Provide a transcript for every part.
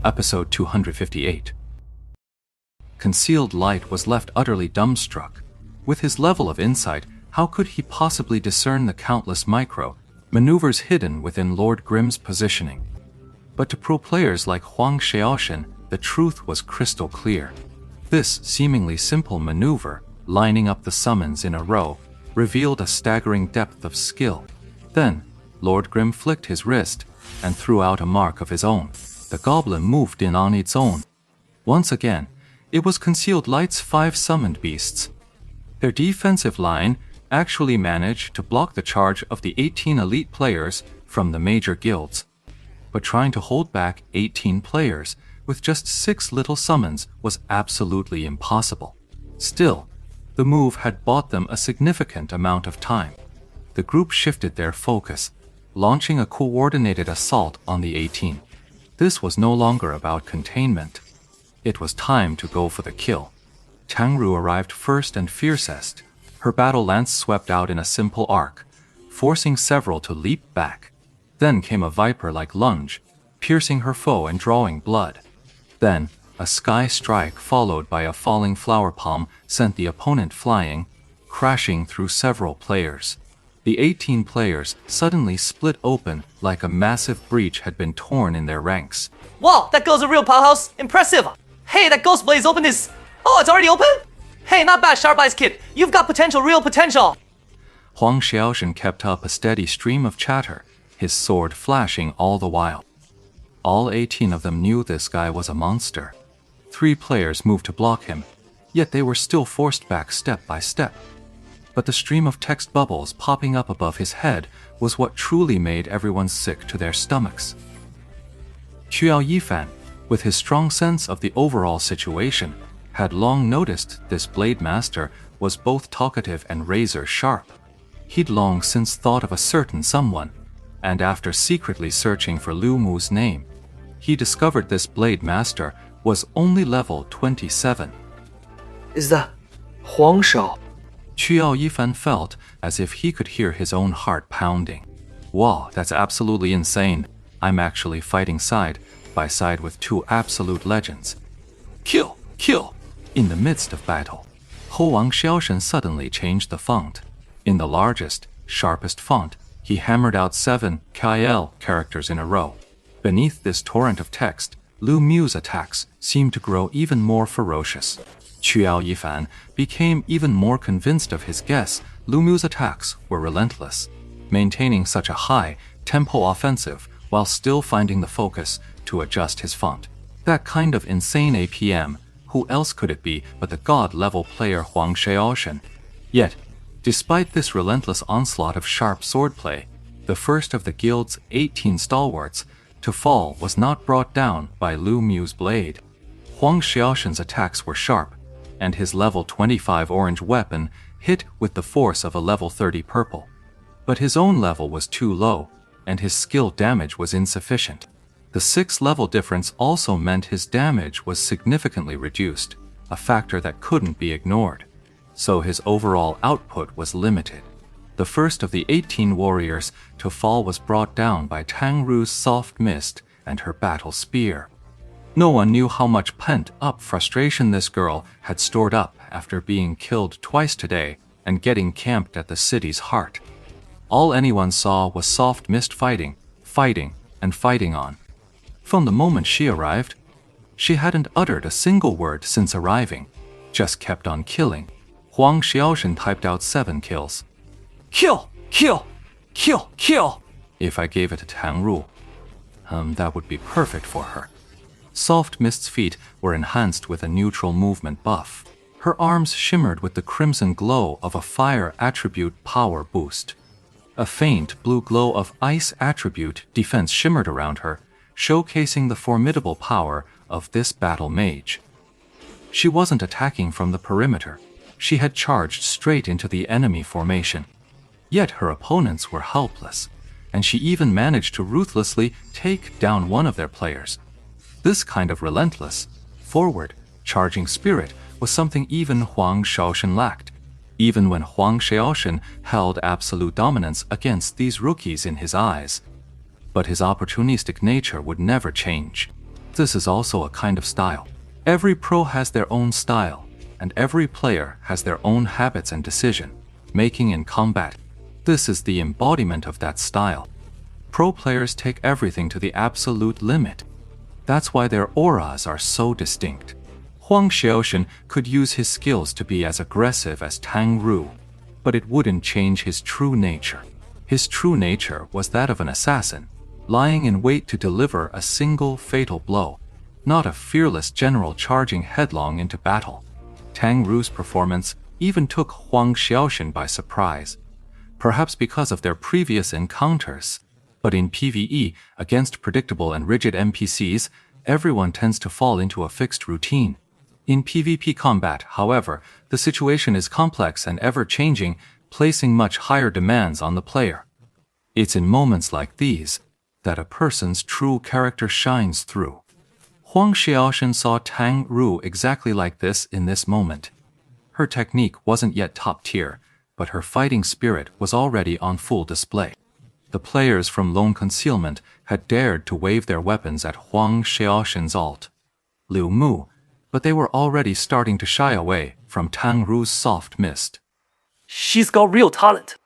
Episode 258. Concealed Light was left utterly dumbstruck. With his level of insight, how could he possibly discern the countless maneuvers hidden within Lord Grimm's positioning? But to pro players like Huang Xiaoshen, the truth was crystal clear. This seemingly simple maneuver, lining up the summons in a row, revealed a staggering depth of skill. Then, Lord Grimm flicked his wrist and threw out a mark of his own. The goblin moved in on its own. Once again, it was Concealed Light's 5 summoned beasts. Their defensive line actually managed to block the charge of the 18 elite players from the major guilds. But trying to hold back 18 players with just 6 little summons was absolutely impossible. Still, the move had bought them a significant amount of time. The group shifted their focus, launching a coordinated assault on the 18. This was no longer about containment. It was time to go for the kill. Tang Ru arrived first and fiercest. Her battle lance swept out in a simple arc, forcing several to leap back. Then came a viper-like lunge, piercing her foe and drawing blood. Then, a sky strike followed by a falling flower palm sent the opponent flying, crashing through several players. The 18 players suddenly split open like a massive breach had been torn in their ranks. Wow, that girl's a real powerhouse. Impressive. Hey, that Ghost Blaze opened his... Oh, it's already open? Hey, not bad, Sharp Eyes Kid. You've got potential, real potential. Huang Xiaoshen kept up a steady stream of chatter, his sword flashing all the while. All 18 of them knew this guy was a monster. 3 players moved to block him, yet they were still forced back step by step. But the stream of text bubbles popping up above his head was what truly made everyone sick to their stomachs. Qiao Yifan, with his strong sense of the overall situation, had long noticed this blade master was both talkative and razor sharp. He'd long since thought of a certain someone, and after secretly searching for Lu Mu's name, he discovered this blade master was only level 27. Is that Huang Shao? Qiao Yifan felt as if he could hear his own heart pounding. Wow, that's absolutely insane. I'm actually fighting side by side with 2 absolute legends. Kill! Kill! In the midst of battle, Huang Xiaoshen suddenly changed the font. In the largest, sharpest font, he hammered out 7 KL characters in a row. Beneath this torrent of text, Lu Mu's attacks seemed to grow even more ferocious. Qiao Yifan became even more convinced of his guess. Lu Mu's attacks were relentless, maintaining such a high tempo offensive while still finding the focus to adjust his font. That kind of insane APM, who else could it be but the god-level player Huang Xiaoshen? Yet, despite this relentless onslaught of sharp swordplay, the first of the guild's 18 stalwarts to fall was not brought down by Lu Mu's blade. Huang Xiaoshen's attacks were sharp, and his level 25 orange weapon hit with the force of a level 30 purple. But his own level was too low, and his skill damage was insufficient. The 6 level difference also meant his damage was significantly reduced, a factor that couldn't be ignored. So his overall output was limited. The first of the 18 warriors to fall was brought down by Tang Ru's soft mist and her battle spear. No one knew how much pent-up frustration this girl had stored up after being killed twice today and getting camped at the city's heart. All anyone saw was soft mist fighting, and fighting on. From the moment she arrived, she hadn't uttered a single word since arriving, just kept on killing. Huang Xiaoshen typed out 7 kills. Kill! Kill! Kill! Kill! If I gave it to Tang Ru, that would be perfect for her. Soft Mist's feet were enhanced with a neutral movement buff. Her arms shimmered with the crimson glow of a fire attribute power boost. A faint blue glow of ice attribute defense shimmered around her, showcasing the formidable power of this battle mage. She wasn't attacking from the perimeter. She had charged straight into the enemy formation. Yet her opponents were helpless, and she even managed to ruthlessly take down one of their players. This kind of relentless, forward, charging spirit was something even Huang Xiaoshen lacked, even when Huang Xiaoshen held absolute dominance against these rookies in his eyes. But his opportunistic nature would never change. This is also a kind of style. Every pro has their own style, and every player has their own habits and decision-making in combat. This is the embodiment of that style. Pro players take everything to the absolute limit. That's why their auras are so distinct. Huang Xiaoshen could use his skills to be as aggressive as Tang Ru, but it wouldn't change his true nature. His true nature was that of an assassin, lying in wait to deliver a single fatal blow, not a fearless general charging headlong into battle. Tang Ru's performance even took Huang Xiaoshen by surprise, perhaps because of their previous encounters. But in PvE, against predictable and rigid NPCs, everyone tends to fall into a fixed routine. In PvP combat, however, the situation is complex and ever-changing, placing much higher demands on the player. It's in moments like these that a person's true character shines through. Huang Xiaoshen saw Tang Ru exactly like this in this moment. Her technique wasn't yet top tier, but her fighting spirit was already on full display. The players from Lone Concealment had dared to wave their weapons at Huang Xiaoshen's ult, Liu Mu, but they were already starting to shy away from Tang Ru's soft mist. She's got real talent.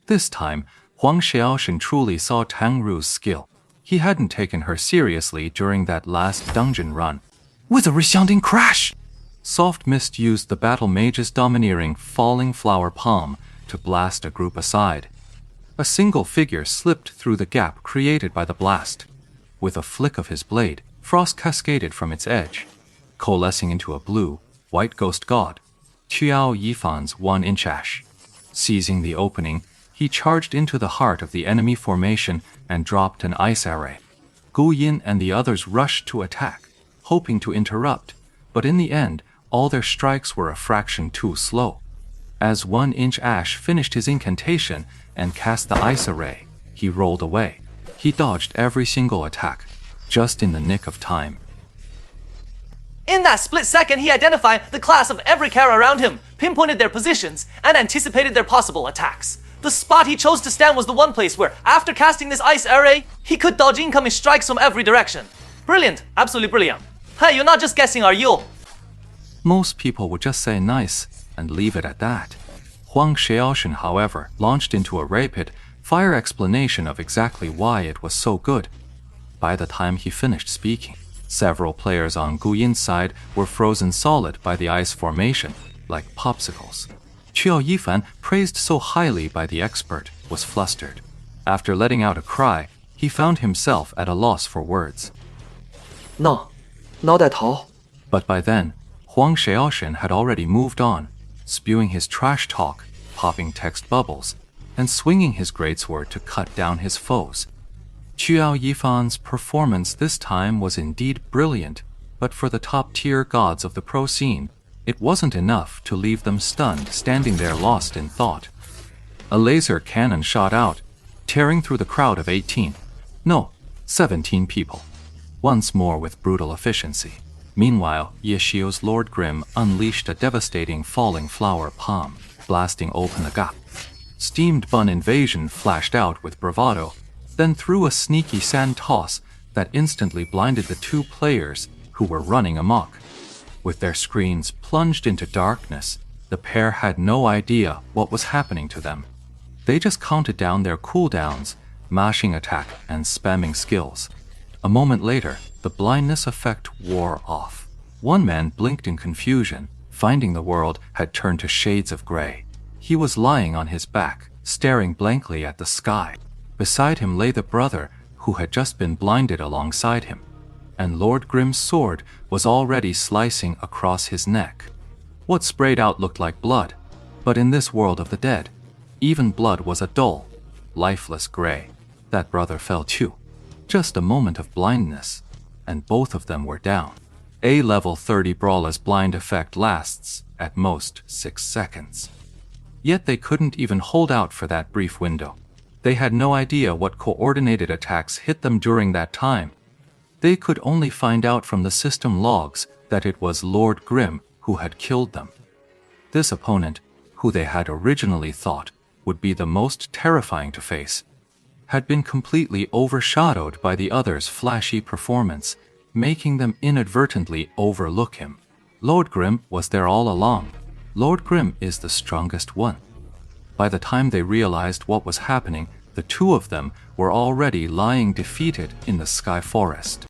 This time, Huang Xiaoshen truly saw Tang Ru's skill. He hadn't taken her seriously during that last dungeon run. With a resounding crash! Soft Mist used the battle mage's domineering falling flower palm to blast a group aside. A single figure slipped through the gap created by the blast. With a flick of his blade, frost cascaded from its edge, coalescing into a blue-white ghost god, Qiao Yifan's 1-inch ash. Seizing the opening, he charged into the heart of the enemy formation and dropped an ice array. Gu Yin and the others rushed to attack, hoping to interrupt, but in the end, all their strikes were a fraction too slow. As 1-inch ash finished his incantation and cast the ice array, he rolled away. He dodged every single attack, just in the nick of time. In that split second, he identified the class of every character around him, pinpointed their positions, and anticipated their possible attacks. The spot he chose to stand was the one place where, after casting this ice array, he could dodge incoming strikes from every direction. Brilliant, absolutely brilliant. Hey, you're not just guessing, are you? Most people would just say nice and leave it at that. Huang Xiaoshen, however, launched into a rapid-fire explanation of exactly why it was so good. By the time he finished speaking, several players on Gu Yin's side were frozen solid by the ice formation, like popsicles. Qiao Yifan, praised so highly by the expert, was flustered. After letting out a cry, he found himself at a loss for words. No, 脑袋逃. But by then, Huang Xiaoshen had already moved on, spewing his trash talk, popping text bubbles, and swinging his greatsword to cut down his foes. Qiao Yifan's performance this time was indeed brilliant, but for the top-tier gods of the pro scene, it wasn't enough to leave them stunned, standing there lost in thought. A laser cannon shot out, tearing through the crowd of 17 people, once more with brutal efficiency. Meanwhile, Yeshio's Lord Grim unleashed a devastating falling flower palm, blasting open the gap. Steamed Bun Invasion flashed out with bravado, then threw a sneaky sand toss that instantly blinded the two players who were running amok. With their screens plunged into darkness, the pair had no idea what was happening to them. They just counted down their cooldowns, mashing attack and spamming skills. A moment later, the blindness effect wore off. One man blinked in confusion, finding the world had turned to shades of gray. He was lying on his back, staring blankly at the sky. Beside him lay the brother who had just been blinded alongside him, and Lord Grim's sword was already slicing across his neck. What sprayed out looked like blood, but in this world of the dead, even blood was a dull, lifeless gray. That brother fell too. Just a moment of blindness, and both of them were down. A level 30 Brawler's blind effect lasts, at most, 6 seconds. Yet they couldn't even hold out for that brief window. They had no idea what coordinated attacks hit them during that time. They could only find out from the system logs that it was Lord Grim who had killed them. This opponent, who they had originally thought would be the most terrifying to face, had been completely overshadowed by the other's flashy performance, making them inadvertently overlook him. Lord Grim was there all along. Lord Grim is the strongest one. By the time they realized what was happening, the two of them were already lying defeated in the Sky Forest.